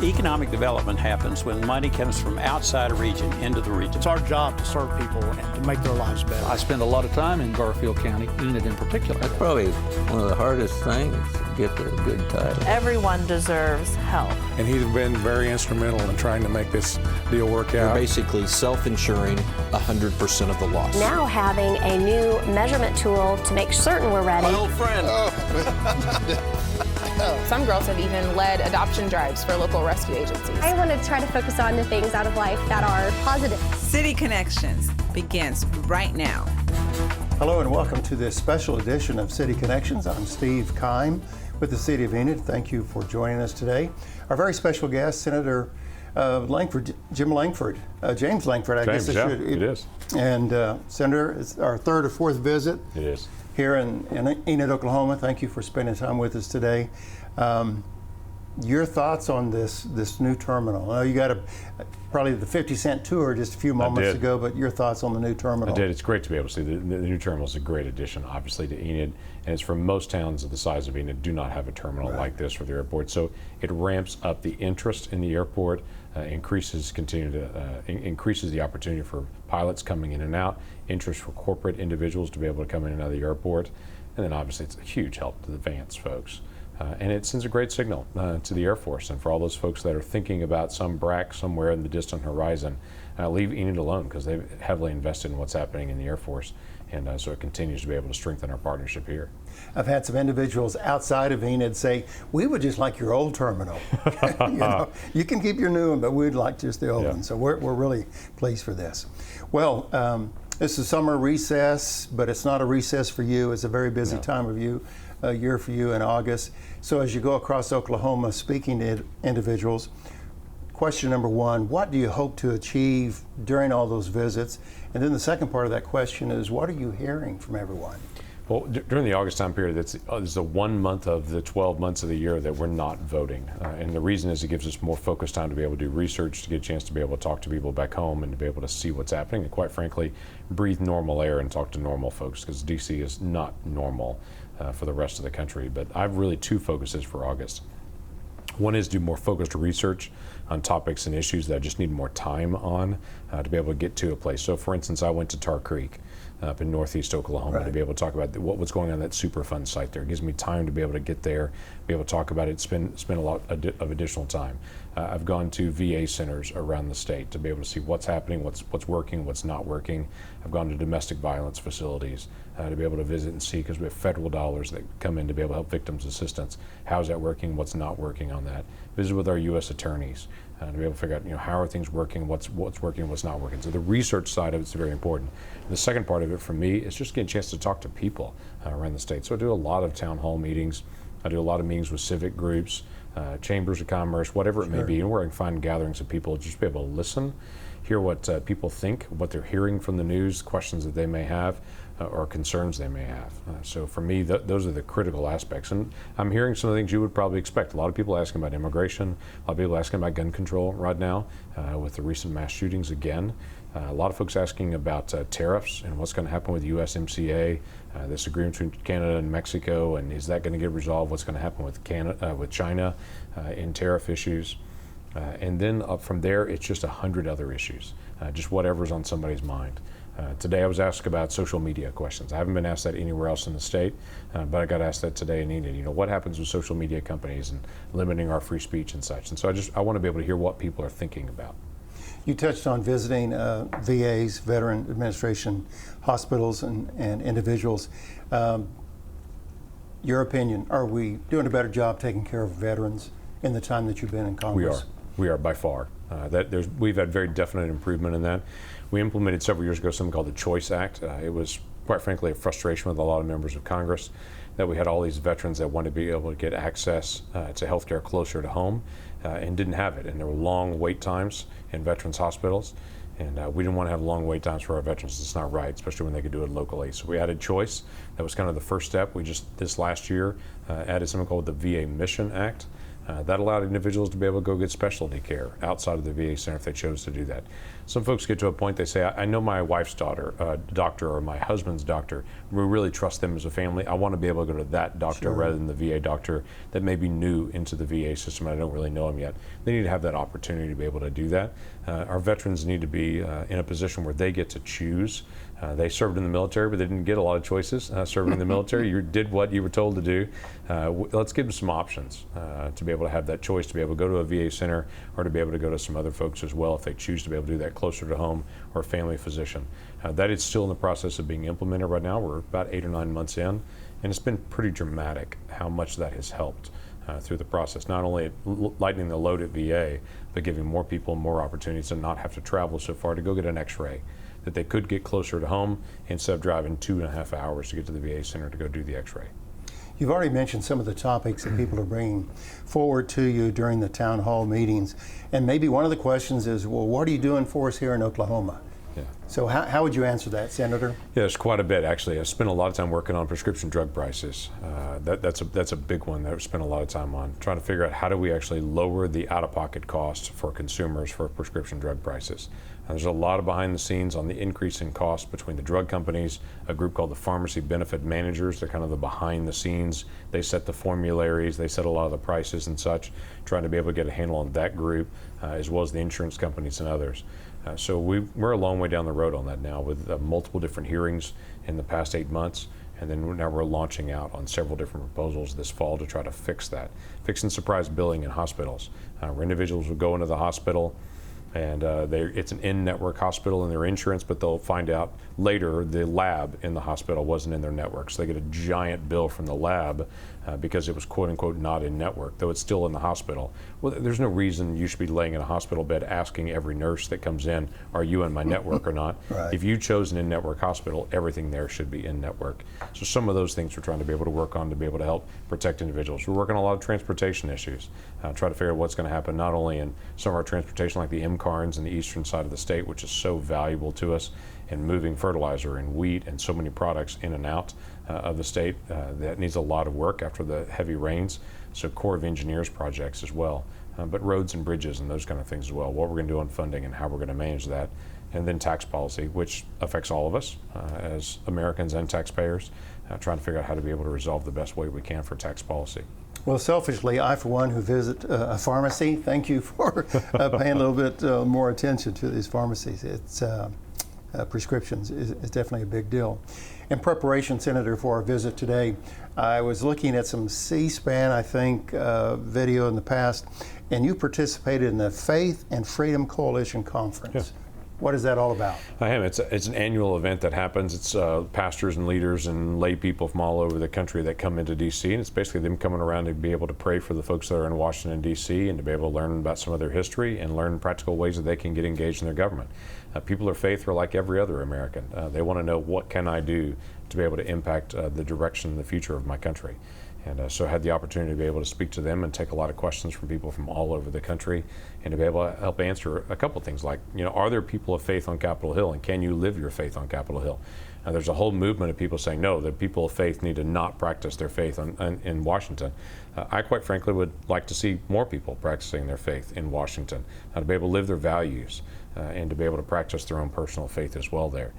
Economic development happens when money comes from outside a region into the region. It's our job to serve people and to make their lives better. I spend a lot of time in Garfield County, Enid in particular. That's probably one of the hardest things, to get the good title. Everyone deserves help. And he's been very instrumental in trying to make this deal work out. We're basically self-insuring 100% of the loss. Now having a new measurement tool to make certain we're ready. My old friend. Some girls have even led adoption drives for local rescue agencies. I want to try to focus on the things out of life that are positive. City Connections begins right now. Hello and welcome to this special edition of City Connections. I'm Steve Kime with the City of Enid. Thank you for joining us today. Our very special guest, Senator Lankford, James Lankford, I guess it is. And Senator, it's our third or fourth visit. It is. Here in Enid, Oklahoma. Thank you for spending time with us today. Your thoughts on this new terminal? I know you got probably the 50-cent tour just a few moments ago, but your thoughts on the new terminal? I did. It's great to be able to see. The new terminal is a great addition, obviously, to Enid, and it's for most towns of the size of Enid do not have a terminal like this for the airport. So it ramps up the interest in the airport, increases the opportunity for pilots coming in and out, interest for corporate individuals to be able to come in and out of the airport, and then obviously it's a huge help to the Vance folks. And it sends a great signal to the Air Force and for all those folks that are thinking about some BRAC somewhere in the distant horizon, leave Enid alone because they've heavily invested in what's happening in the Air Force. And so it continues to be able to strengthen our partnership here. I've had some individuals outside of Enid say, we would just like your old terminal. You can keep your new one, but we'd like just the old one. So we're really pleased for this. Well, this is summer recess, but it's not a recess for you. It's a very busy time of year for you in August. So as you go across Oklahoma speaking to individuals, question number one, what do you hope to achieve during all those visits? And then the second part of that question is, what are you hearing from everyone? Well, during the August time period, it's the 1 month of the 12 months of the year that we're not voting. And the reason is it gives us more focused time to be able to do research, to get a chance to be able to talk to people back home and to be able to see what's happening and quite frankly, breathe normal air and talk to normal folks because DC is not normal for the rest of the country. But I have really two focuses for August. One is do more focused research on topics and issues that I just need more time on to be able to get to a place. So for instance, I went to Tar Creek up in northeast Oklahoma to be able to talk about what's going on at that Superfund site there. It gives me time to be able to get there, be able to talk about it, spend a lot of additional time. I've gone to VA centers around the state to be able to see what's happening, what's working, what's not working. I've gone to domestic violence facilities to be able to visit and see, because we have federal dollars that come in to be able to help victims assistance. How's that working? What's not working on that? Visit with our U.S. attorneys to be able to figure out, how are things working, what's working, what's not working. So the research side of it's very important. And the second part of it for me is just getting a chance to talk to people around the state. So I do a lot of town hall meetings. I do a lot of meetings with civic groups, chambers of commerce, whatever it may be, and where I can find gatherings of people, just be able to listen, hear what people think, what they're hearing from the news, questions that they may have, or concerns they may have. So for me, those are the critical aspects. And I'm hearing some of the things you would probably expect. A lot of people asking about immigration, a lot of people asking about gun control right now with the recent mass shootings again. A lot of folks asking about tariffs and what's going to happen with USMCA, this agreement between Canada and Mexico, and is that going to get resolved? What's going to happen with China in tariff issues? And then up from there, it's just 100 other issues, just whatever's on somebody's mind. Today I was asked about social media questions. I haven't been asked that anywhere else in the state, but I got asked that today in Enid. What happens with social media companies and limiting our free speech and such? And so I want to be able to hear what people are thinking about. You touched on visiting VAs, Veteran Administration hospitals and individuals. Your opinion, are we doing a better job taking care of veterans in the time that you've been in Congress? We are by far. We've had very definite improvement in that. We implemented several years ago something called the Choice Act. It was, quite frankly, a frustration with a lot of members of Congress that we had all these veterans that wanted to be able to get access to health care closer to home and didn't have it. And there were long wait times in veterans hospitals. And we didn't want to have long wait times for our veterans. It's not right, especially when they could do it locally. So we added choice. That was kind of the first step. We just, this last year, added something called the VA Mission Act. That allowed individuals to be able to go get specialty care outside of the VA center if they chose to do that. Some folks get to a point they say, I know my wife's doctor or my husband's doctor. We really trust them as a family. I want to be able to go to that doctor rather than the VA doctor that may be new into the VA system. I don't really know him yet. They need to have that opportunity to be able to do that. Our veterans need to be in a position where they get to choose. They served in the military, but they didn't get a lot of choices. Serving in the military, you did what you were told to do. Let's give them some options to be able to have that choice, to be able to go to a VA center or to be able to go to some other folks as well if they choose to be able to do that closer to home or a family physician. That is still in the process of being implemented right now. We're about 8 or 9 months in, and it's been pretty dramatic how much that has helped through the process, not only lightening the load at VA, but giving more people more opportunities to not have to travel so far to go get an x-ray, that they could get closer to home instead of driving 2.5 hours to get to the VA center to go do the x-ray. You've already mentioned some of the topics that people are bringing forward to you during the town hall meetings. And maybe one of the questions is, well, what are you doing for us here in Oklahoma? Yeah. So how would you answer that, Senator? Yeah, there's quite a bit, actually. I spent a lot of time working on prescription drug prices. That's a big one that I've spent a lot of time on, trying to figure out how do we actually lower the out-of-pocket costs for consumers for prescription drug prices. There's a lot of behind the scenes on the increase in cost between the drug companies, a group called the Pharmacy Benefit Managers. They're kind of the behind the scenes. They set the formularies, they set a lot of the prices and such, trying to be able to get a handle on that group, as well as the insurance companies and others. So we're a long way down the road on that now with multiple different hearings in the past 8 months. And then now we're launching out on several different proposals this fall to try to fix that. Fixing surprise billing in hospitals, where individuals will go into the hospital and it's an in-network hospital in their insurance, but they'll find out later the lab in the hospital wasn't in their network. So they get a giant bill from the lab because it was quote unquote not in network, though it's still in the hospital. Well, there's no reason you should be laying in a hospital bed asking every nurse that comes in, are you in my network or not? Right. If you chose an in-network hospital, everything there should be in network. So some of those things we're trying to be able to work on to be able to help protect individuals. We're working on a lot of transportation issues, try to figure out what's going to happen not only in some of our transportation like the MCARNs in the eastern side of the state, which is so valuable to us in moving fertilizer and wheat and so many products in and out of the state. That needs a lot of work after the heavy rains. So Corps of Engineers projects as well, but roads and bridges and those kind of things as well. What we're going to do on funding and how we're going to manage that. And then tax policy, which affects all of us as Americans and taxpayers, trying to figure out how to be able to resolve the best way we can for tax policy. Well, selfishly, I, for one, who visit a pharmacy, thank you for paying a little bit more attention to these pharmacies. It's prescriptions is definitely a big deal. In preparation, Senator, for our visit today, I was looking at some C-SPAN, I think, video in the past, and you participated in the Faith and Freedom Coalition Conference. Yeah. What is that all about? I am. It's an annual event that happens. It's pastors and leaders and lay people from all over the country that come into D.C. and it's basically them coming around to be able to pray for the folks that are in Washington, D.C. and to be able to learn about some of their history and learn practical ways that they can get engaged in their government. People of faith are like every other American. They want to know, what can I do to be able to impact the direction and the future of my country? And so I had the opportunity to be able to speak to them and take a lot of questions from people from all over the country and to be able to help answer a couple of things like, are there people of faith on Capitol Hill and can you live your faith on Capitol Hill? There's a whole movement of people saying, no, the people of faith need to not practice their faith in Washington. I quite frankly would like to see more people practicing their faith in Washington, to be able to live their values and to be able to practice their own personal faith as well there.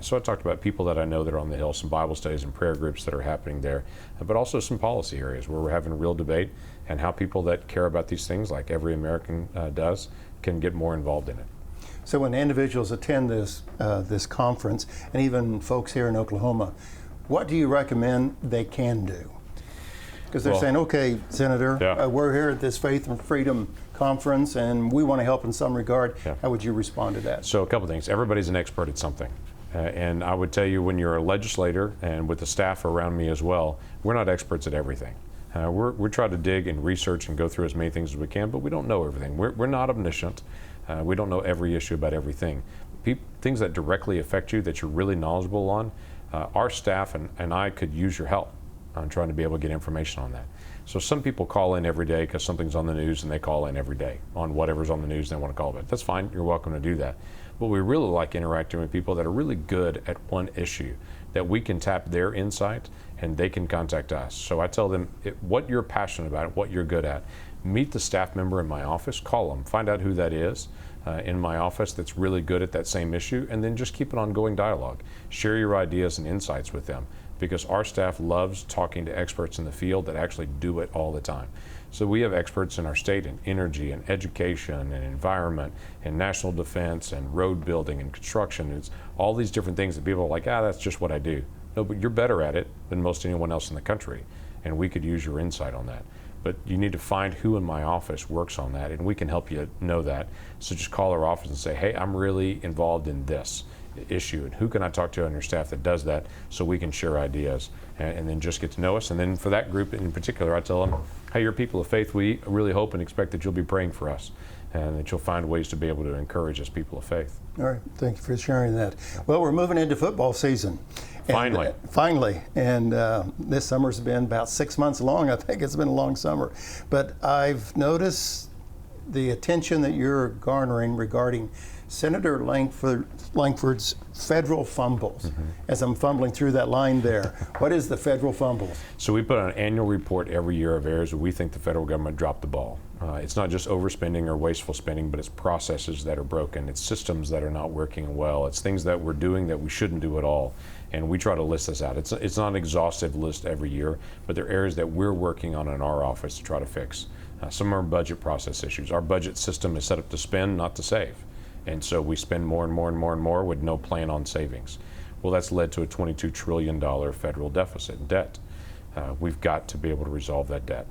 So I talked about people that I know that are on the Hill, some Bible studies and prayer groups that are happening there, but also some policy areas where we're having real debate and how people that care about these things, like every American does, can get more involved in it. So when individuals attend this conference, and even folks here in Oklahoma, what do you recommend they can do? Because they're saying, okay, Senator, we're here at this Faith and Freedom Conference and we want to help in some regard. How would you respond to that? So a couple things. Everybody's an expert at something. And I would tell you, when you're a legislator, and with the staff around me as well, we're not experts at everything. We're trying to dig and research and go through as many things as we can, but we don't know everything. We're not omniscient. We don't know every issue about everything. Things that directly affect you that you're really knowledgeable on, our staff and I could use your help on trying to be able to get information on that. So some people call in every day because something's on the news and they call in every day on whatever's on the news and they want to call about it. That's fine, you're welcome to do that. But we really like interacting with people that are really good at one issue that we can tap their insight and they can contact us. So I tell them what you're passionate about, what you're good at. Meet the staff member in my office, call them, find out who that is in my office that's really good at that same issue, and then just keep an ongoing dialogue. Share your ideas and insights with them, because our staff loves talking to experts in the field that actually do it all the time. So we have experts in our state in energy and education and environment and national defense and road building and construction. It's all these different things that people are like, that's just what I do. No, but you're better at it than most anyone else in the country, and we could use your insight on that. But you need to find who in my office works on that, and we can help you know that. So just call our office and say, hey, I'm really involved in this issue, and who can I talk to on your staff that does that, so we can share ideas and then just get to know us. And then for that group in particular, I tell them, hey, you're people of faith. We really hope and expect that you'll be praying for us and that you'll find ways to be able to encourage us people of faith. All right, thank you for sharing that. Well, we're moving into football season. Finally. And this summer's been about 6 months long. I think it's been a long summer. But I've noticed the attention that you're garnering regarding Senator Lankford's federal fumbles. As I'm fumbling through that line there, what is the federal fumbles? So we put out an annual report every year of areas where we think the federal government dropped the ball. It's not just overspending or wasteful spending, but it's processes that are broken. It's systems that are not working well. It's things that we're doing that we shouldn't do at all. And we try to list this out. It's not an exhaustive list every year, but there are areas that we're working on in our office to try to fix. Some are budget process issues. Our budget system is set up to spend, not to save. And so we spend more and more and more and more with no plan on savings. Well, that's led to a $22 trillion federal deficit and debt. We've got to be able to resolve that debt.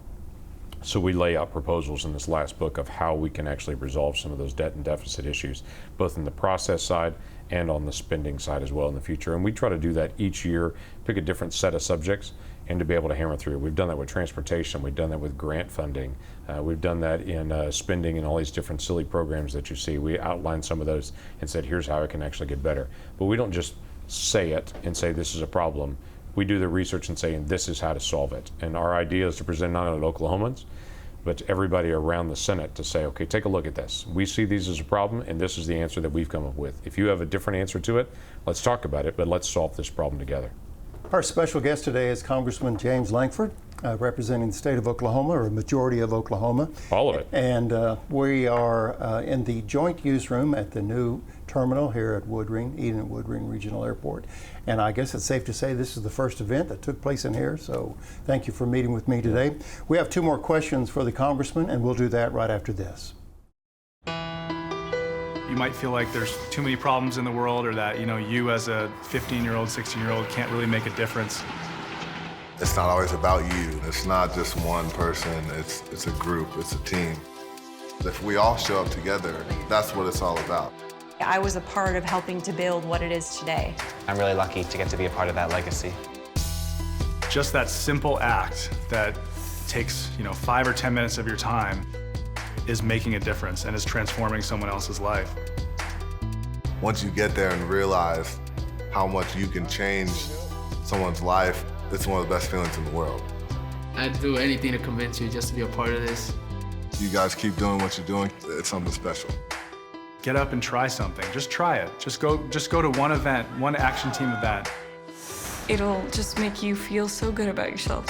So we lay out proposals in this last book of how we can actually resolve some of those debt and deficit issues, both in the process side and on the spending side as well in the future. And we try to do that each year, pick a different set of subjects, and to be able to hammer through. We've done that with transportation, we've done that with grant funding, we've done that in spending and all these different silly programs that you see. We outlined some of those and said, here's how it can actually get better. But we don't just say it and say this is a problem. We do the research and say, and this is how to solve it. And our idea is to present not only to Oklahomans, but to everybody around the Senate to say, okay, take a look at this. We see these as a problem, and this is the answer that we've come up with. If you have a different answer to it, let's talk about it, but let's solve this problem together. Our special guest today is Congressman James Lankford, representing the state of Oklahoma, or a majority of Oklahoma. All of it. And we are in the joint use room at the new terminal here at Woodring Regional Airport. And I guess it's safe to say this is the first event that took place in here, so thank you for meeting with me today. We have 2 more questions for the Congressman, and we'll do that right after this. You might feel like there's too many problems in the world, or that, you as a 15-year-old, 16-year-old can't really make a difference. It's not always about you. It's not just one person. It's a group. It's a team. If we all show up together, that's what it's all about. I was a part of helping to build what it is today. I'm really lucky to get to be a part of that legacy. Just that simple act that takes, 5 or 10 minutes of your time is making a difference and is transforming someone else's life. Once you get there and realize how much you can change someone's life, it's one of the best feelings in the world. I'd do anything to convince you just to be a part of this. You guys keep doing what you're doing. It's something special. Get up and try something. Just try it. Just go to one event, one action team event. It'll just make you feel so good about yourself.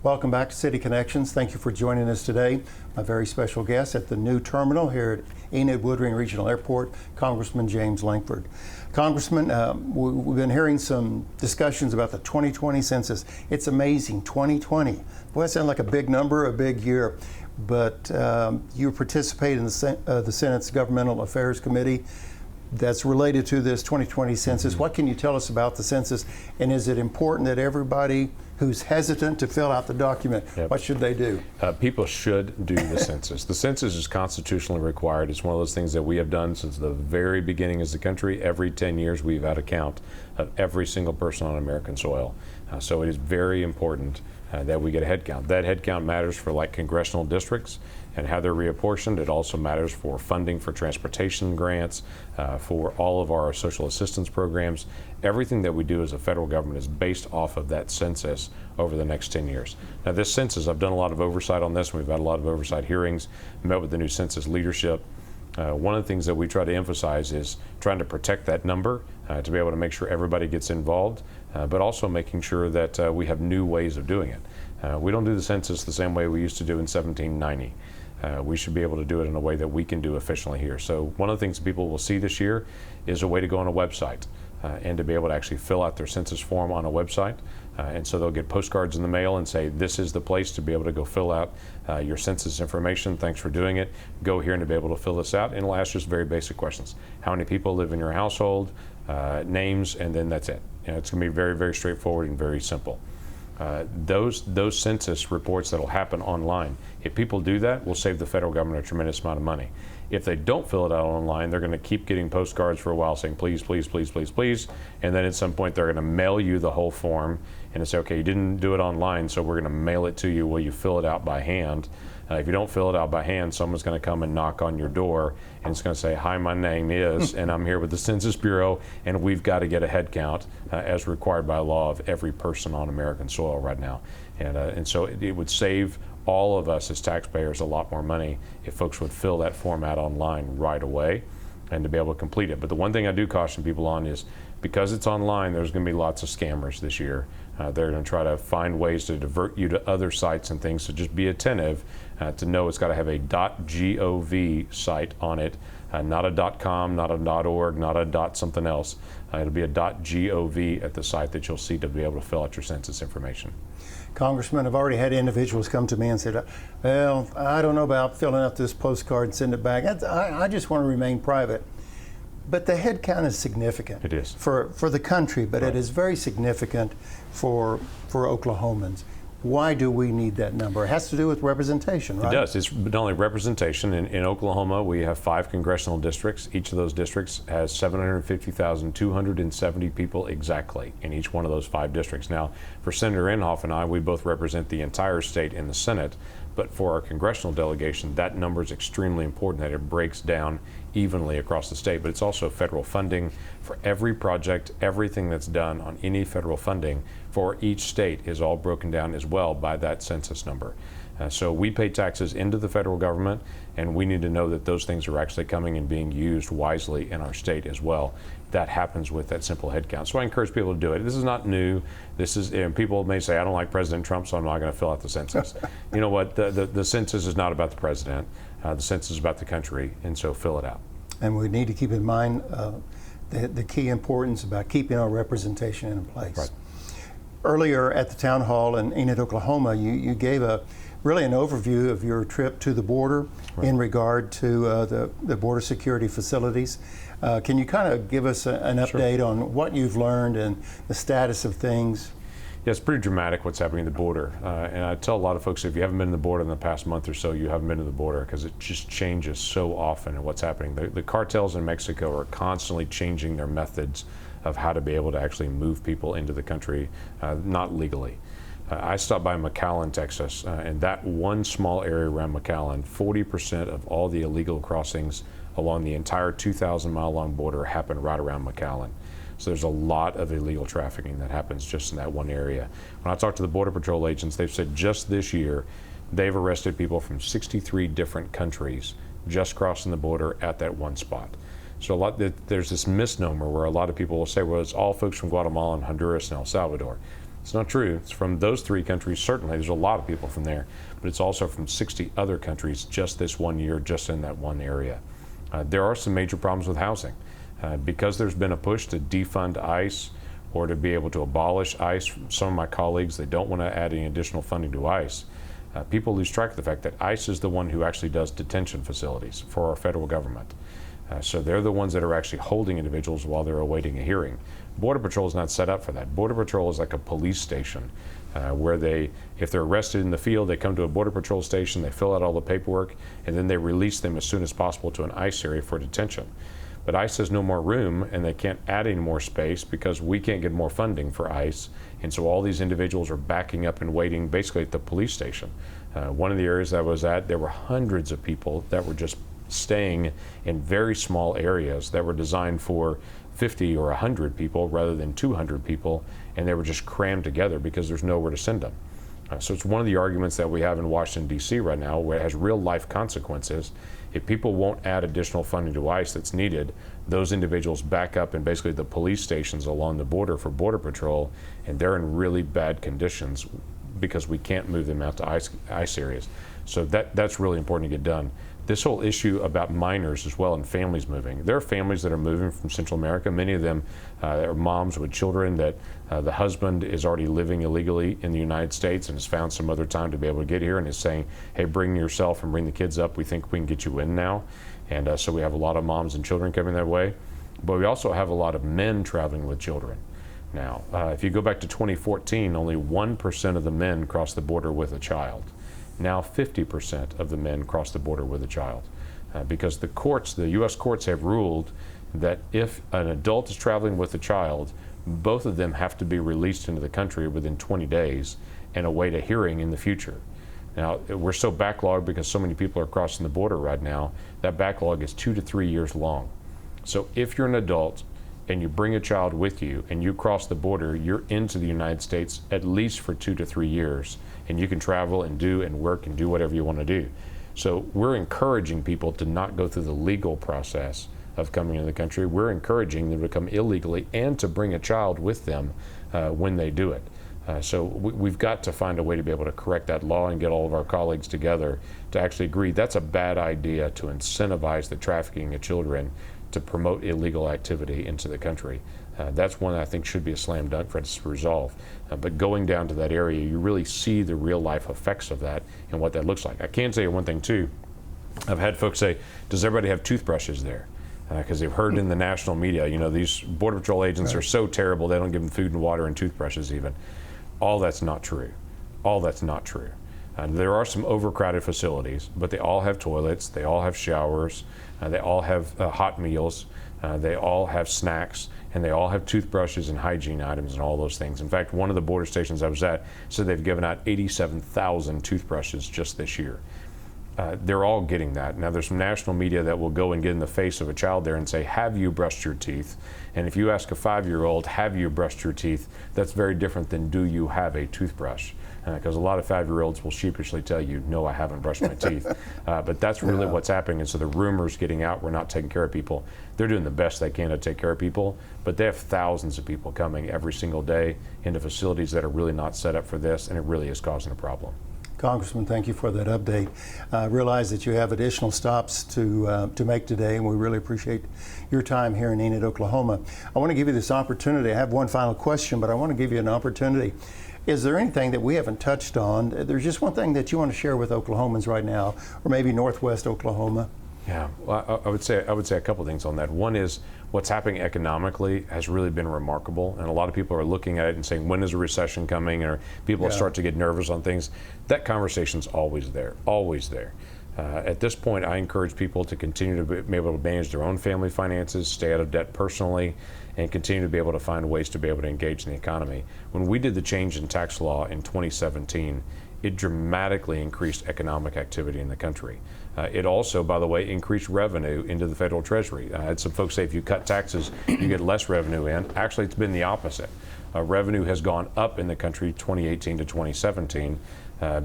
Welcome back to City Connections. Thank you for joining us today. My very special guest at the new terminal here at Woodring Regional Airport, Congressman James Lankford. Congressman, we've been hearing some discussions about the 2020 census. It's amazing, 2020. Boy, that sounds like a big number, a big year. But you participate in the Senate's Governmental Affairs Committee that's related to this 2020 census. What can you tell us about the census? And is it important that everybody who's hesitant to fill out the document, what should they do? People should do the census. The census is constitutionally required. It's one of those things that we have done since the very beginning as a country. Every 10 years we've had a count of every single person on American soil. So it is very important that we get a head count. That head count matters for like congressional districts and how they're reapportioned. It also matters for funding for transportation grants, for all of our social assistance programs. Everything that we do as a federal government is based off of that census over the next 10 years. Now this census, I've done a lot of oversight on this. We've had a lot of oversight hearings, met with the new census leadership. One of the things that we try to emphasize is trying to protect that number to be able to make sure everybody gets involved, but also making sure that we have new ways of doing it. We don't do the census the same way we used to do in 1790. We should be able to do it in a way that we can do efficiently here. So one of the things people will see this year is a way to go on a website and to be able to actually fill out their census form on a website. And so they'll get postcards in the mail and say, this is the place to be able to go fill out your census information. Thanks for doing it. Go here and to be able to fill this out. And it'll ask just very basic questions. How many people live in your household, names, and then that's it. It's going to be very, very straightforward and very simple. Those census reports that'll happen online, if people do that, will save the federal government a tremendous amount of money. If they don't fill it out online, they're going to keep getting postcards for a while saying, please, please, please, please, please. And then at some point, they're going to mail you the whole form and say, okay, you didn't do it online, so we're going to mail it to you. Will you fill it out by hand? If you don't fill it out by hand, someone's going to come and knock on your door, and it's going to say, hi, my name is, and I'm here with the Census Bureau, and we've got to get a head count as required by law of every person on American soil right now. And so it would save all of us as taxpayers a lot more money if folks would fill that form out online right away and to be able to complete it. But the one thing I do caution people on is, because it's online, there's going to be lots of scammers this year. They're going to try to find ways to divert you to other sites and things, so just be attentive to know it's got to have a .gov site on it, not a .com, not a .org, not a .something else. It'll be a .gov at the site that you'll see to be able to fill out your census information. Congressman, I've already had individuals come to me and said, well, I don't know about filling out this postcard and send it back. I just want to remain private. But the head count is significant. It is. For the country, but right. It is very significant for Oklahomans. Why do we need that number? It has to do with representation, right? It does. It's not only representation. In Oklahoma, we have 5 congressional districts. Each of those districts has 750,270 people exactly in each one of those 5 districts. Now, for Senator Inhofe and I, we both represent the entire state in the Senate. But for our congressional delegation, that number is extremely important, that it breaks down evenly across the state. But it's also federal funding for every project. Everything that's done on any federal funding for each state is all broken down as well by that census number. So we pay taxes into the federal government, and we need to know that those things are actually coming and being used wisely in our state as well. That happens with that simple head count. So I encourage people to do it. This is not new. This is, people may say, I don't like President Trump, so I'm not going to fill out the census. You know what? The census is not about the president. The census is about the country, and so fill it out. And we need to keep in mind the key importance about keeping our representation in place. Right. Earlier at the town hall in Enid, Oklahoma, you gave really an overview of your trip to the border right. in regard to the border security facilities. Can you kind of give us an update Sure. on what you've learned and the status of things? Yeah, it's pretty dramatic what's happening at the border. And I tell a lot of folks, if you haven't been to the border in the past month or so, you haven't been to the border, because it just changes so often in what's happening. The cartels in Mexico are constantly changing their methods of how to be able to actually move people into the country, not legally. I stopped by McAllen, Texas, and that one small area around McAllen, 40% of all the illegal crossings along the entire 2,000-mile-long border happen right around McAllen. So there's a lot of illegal trafficking that happens just in that one area. When I talk to the Border Patrol agents, they've said just this year, they've arrested people from 63 different countries just crossing the border at that one spot. So there's this misnomer where a lot of people will say, well, it's all folks from Guatemala and Honduras and El Salvador. It's not true. It's from those 3 countries, certainly. There's a lot of people from there, but it's also from 60 other countries just this one year, just in that one area. There are some major problems with housing. Because there's been a push to defund ICE or to be able to abolish ICE, some of my colleagues, they don't want to add any additional funding to ICE. People lose track of the fact that ICE is the one who actually does detention facilities for our federal government. So they're the ones that are actually holding individuals while they're awaiting a hearing. Border Patrol is not set up for that. Border Patrol is like a police station where if they're arrested in the field, they come to a Border Patrol station, they fill out all the paperwork, and then they release them as soon as possible to an ICE area for detention. But ICE has no more room, and they can't add any more space because we can't get more funding for ICE. And so all these individuals are backing up and waiting basically at the police station. One of the areas I was at, there were hundreds of people that were just staying in very small areas that were designed for 50 or 100 people rather than 200 people, and they were just crammed together because there's nowhere to send them. So it's one of the arguments that we have in Washington, D.C. right now, where it has real life consequences. If people won't add additional funding to ICE that's needed, those individuals back up in basically the police stations along the border for Border Patrol, and they're in really bad conditions because we can't move them out to ICE areas. So that's really important to get done. This whole issue about minors as well and families moving. There are families that are moving from Central America. Many of them are moms with children that the husband is already living illegally in the United States and has found some other time to be able to get here and is saying, hey, bring yourself and bring the kids up. We think we can get you in now. And so we have a lot of moms and children coming that way. But we also have a lot of men traveling with children. Now, if you go back to 2014, only 1% of the men crossed the border with a child. Now 50% of the men cross the border with a child. Because the courts, the US courts have ruled that if an adult is traveling with a child, both of them have to be released into the country within 20 days and await a hearing in the future. Now, we're so backlogged because so many people are crossing the border right now, that backlog is 2 to 3 years long. So if you're an adult and you bring a child with you and you cross the border, you're into the United States at least for 2 to 3 years, and you can travel and do and work and do whatever you want to do. So we're encouraging people to not go through the legal process of coming into the country. We're encouraging them to come illegally and to bring a child with them when they do it. So we've got to find a way to be able to correct that law and get all of our colleagues together to actually agree that's a bad idea to incentivize the trafficking of children to promote illegal activity into the country. That's one that I think should be a slam dunk for us to resolve. But going down to that area, you really see the real life effects of that and what that looks like. I can say one thing too. I've had folks say, does everybody have toothbrushes there? Because they've heard in the national media, you know, these Border Patrol agents are so terrible, they don't give them food and water and toothbrushes even. All that's not true. All that's not true. There are some overcrowded facilities, but they all have toilets, they all have showers, they all have hot meals, they all have snacks, and they all have toothbrushes and hygiene items and all those things. In fact, one of the border stations I was at said they've given out 87,000 toothbrushes just this year. They're all getting that. Now, there's some national media that will go and get in the face of a child there and say, have you brushed your teeth? And if you ask a 5-year-old, have you brushed your teeth? That's very different than, do you have a toothbrush? Because a lot of 5-year-olds will sheepishly tell you, no, I haven't brushed my teeth. But that's really what's happening. And so the rumors getting out, we're not taking care of people. They're doing the best they can to take care of people, but they have thousands of people coming every single day into facilities that are really not set up for this, and it really is causing a problem. Congressman, thank you for that update. I realize that you have additional stops to make today, and we really appreciate your time here in Enid, Oklahoma. I want to give you this opportunity. I have one final question, but I want to give you an opportunity. Is there anything that we haven't touched on? There's just one thing that you want to share with Oklahomans right now, or maybe Northwest Oklahoma? Yeah, well, I would say a couple things on that. One is what's happening economically has really been remarkable, and a lot of people are looking at it and saying, when is a recession coming? Or people start to get nervous on things. That conversation's always there, always there. At this point, I encourage people to continue to be able to manage their own family finances, stay out of debt personally, and continue to be able to find ways to be able to engage in the economy. When we did the change in tax law in 2017, it dramatically increased economic activity in the country. It also, by the way, increased revenue into the federal treasury. I had some folks say if you cut taxes, you get less revenue in. Actually, it's been the opposite. Revenue has gone up in the country 2018 to 2017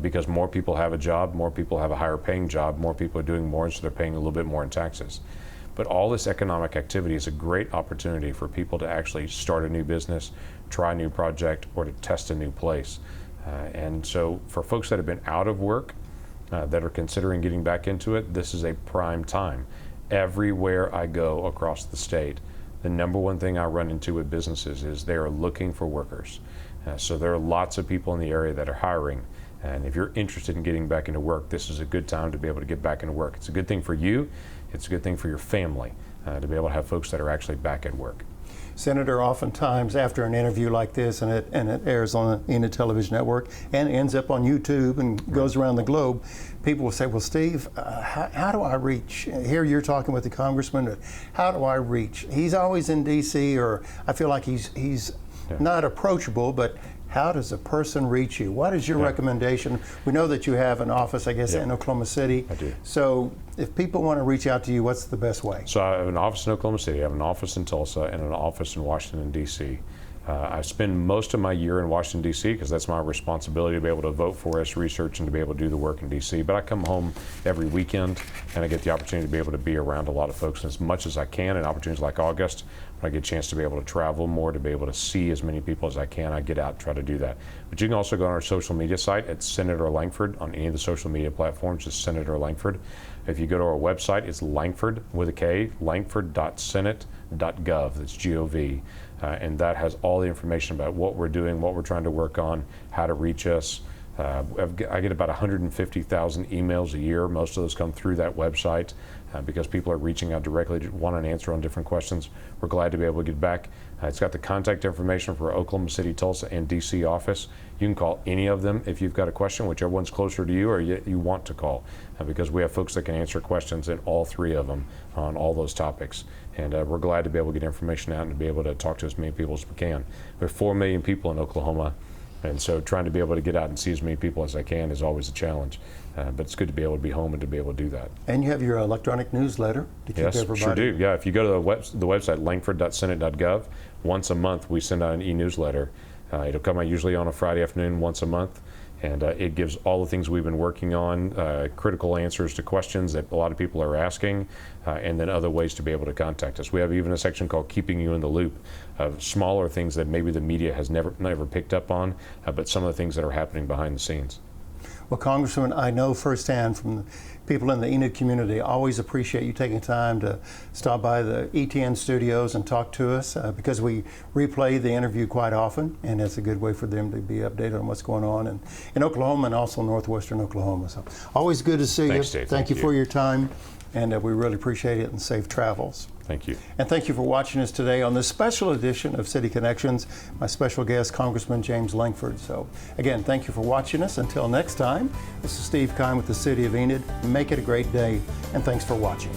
because more people have a job, more people have a higher paying job, more people are doing more, so they're paying a little bit more in taxes. But all this economic activity is a great opportunity for people to actually start a new business, try a new project, or to test a new place. And so for folks that have been out of work, that are considering getting back into it, this is a prime time. Everywhere I go across the state, the number one thing I run into with businesses is they are looking for workers. So there are lots of people in the area that are hiring. And if you're interested in getting back into work, this is a good time to be able to get back into work. It's a good thing for you. It's a good thing for your family to be able to have folks that are actually back at work. Senator, oftentimes after an interview like this, and it airs on the Enid Television Network and ends up on YouTube and goes around the globe, people will say, well, Steve, how do I reach? Here you're talking with the congressman, how do I reach? He's always in D.C., or I feel like he's not approachable, but how does a person reach you? What is your recommendation? We know that you have an office, I guess, in Oklahoma City. I do. So if people want to reach out to you, what's the best way? So I have an office in Oklahoma City, I have an office in Tulsa, and an office in Washington, D.C. I spend most of my year in Washington, D.C. because that's my responsibility to be able to vote for us, research, and to be able to do the work in D.C. But I come home every weekend and I get the opportunity to be able to be around a lot of folks as much as I can. And opportunities like August, when I get a chance to be able to travel more, to be able to see as many people as I can, I get out and try to do that. But you can also go on our social media site at Senator Lankford on any of the social media platforms, just Senator Lankford. If you go to our website, it's Lankford with a K, lankford.senate.gov, that's G-O-V. And that has all the information about what we're doing, what we're trying to work on, how to reach us. I get about 150,000 emails a year. Most of those come through that website because people are reaching out directly to want an answer on different questions. We're glad to be able to get back. It's got the contact information for Oklahoma City, Tulsa, and D.C. office. You can call any of them if you've got a question, whichever one's closer to you or you want to call, because we have folks that can answer questions in all three of them on all those topics. And we're glad to be able to get information out and to be able to talk to as many people as we can. There are 4 million people in Oklahoma, and so trying to be able to get out and see as many people as I can is always a challenge. But it's good to be able to be home and to be able to do that. And you have your electronic newsletter to keep everybody. Yes, sure do. Yeah, if you go to the website, lankford.senate.gov, once a month we send out an e-newsletter. It'll come out usually on a Friday afternoon once a month. And it gives all the things we've been working on, critical answers to questions that a lot of people are asking, and then other ways to be able to contact us. We have even a section called Keeping You in the Loop of smaller things that maybe the media has never picked up on, but some of the things that are happening behind the scenes. Well, Congressman, I know firsthand from the people in the Enid community, always appreciate you taking time to stop by the ETN studios and talk to us because we replay the interview quite often, and it's a good way for them to be updated on what's going on in Oklahoma and also northwestern Oklahoma. So always good to see you. Dave. Thank you for your time, and we really appreciate it, and safe travels. Thank you. And thank you for watching us today on this special edition of City Connections. My special guest, Congressman James Lankford. So again, thank you for watching us. Until next time, this is Steve Kime with the City of Enid. Make it a great day, and thanks for watching.